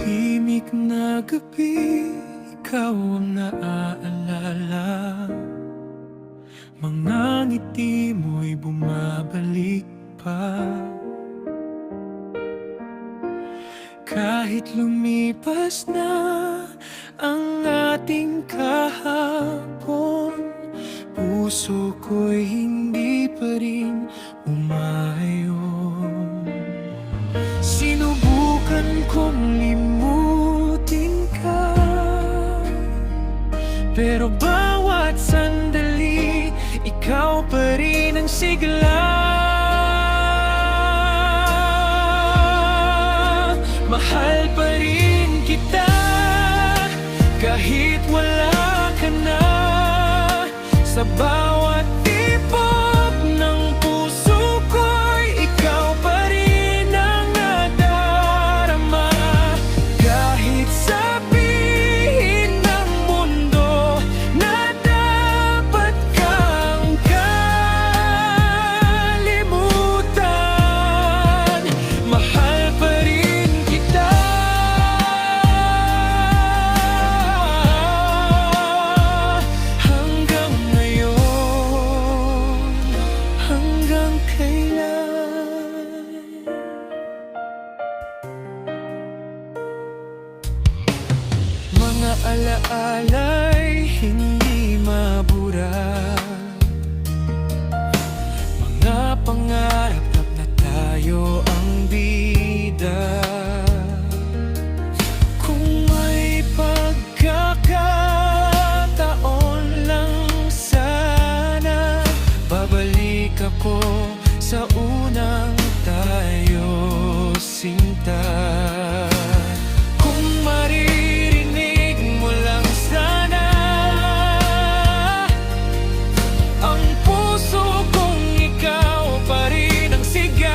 tahimik na gabi, ikaw ang naaalala. Mga ngiti mo'y bumabalik pa. Kahit lumipas na ang ating kahapon, puso ko'y hindi pa rin umayon. Sinubukan kong limutin ka, pero bawat sandali, ikaw pa rin ang sigla. Mahal pa rin kita, kahit wala ka na. Sa bawat tibok ng puso ko'y ikaw pa rin ang nadarama. Kahit sabihin ng mundo na dapat kang kalimutan, mahal pa rin kita. Hanggang ngayon, hanggang kailan? Mga alaala'y hindi mabura, mga pangarap na tayo ang bida. Kung may pagkakataon lang sana, babalik ako sa unang tayo, sinta. Kung maririnig mo lang sana ang puso kong ikaw pa rin ang sigaw.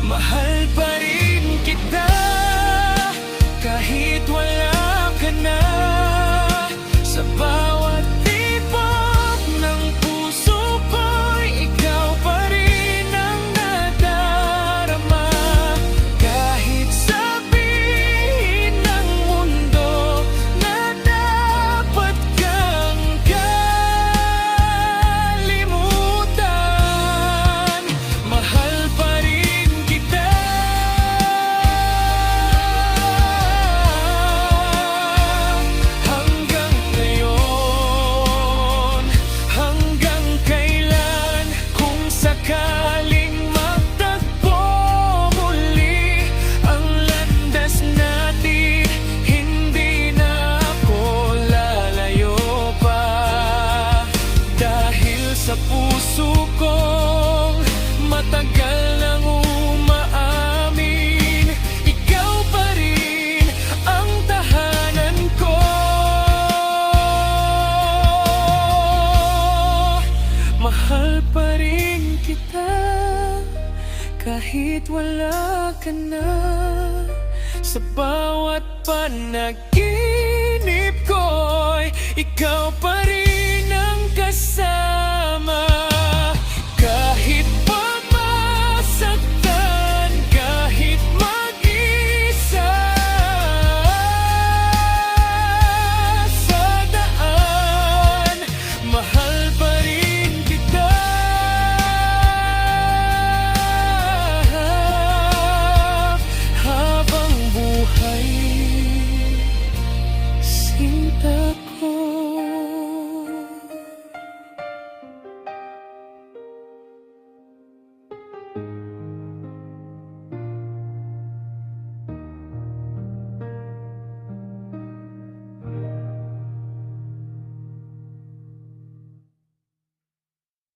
Mahal pa rin kita, kahit wala ka na. Sa bawat tibok ng puso ko'y ikaw pa rin ang nadarama. Kahit sabihin ng mundo na dapat kang kalimutan, mahal pa rin kita. Hanggang ngayon, hanggang kailan? Kung sakaling magtagpo muli ang landas natin, hindi na ako lalayo pa. Dahil sa puso kong matagal nang umaamin, ikaw pa rin ang tahanan ko. Mahal pa rin kita, kahit wala ka na. Sa bawat panaginip ko'y ikaw pa rin ang kasama.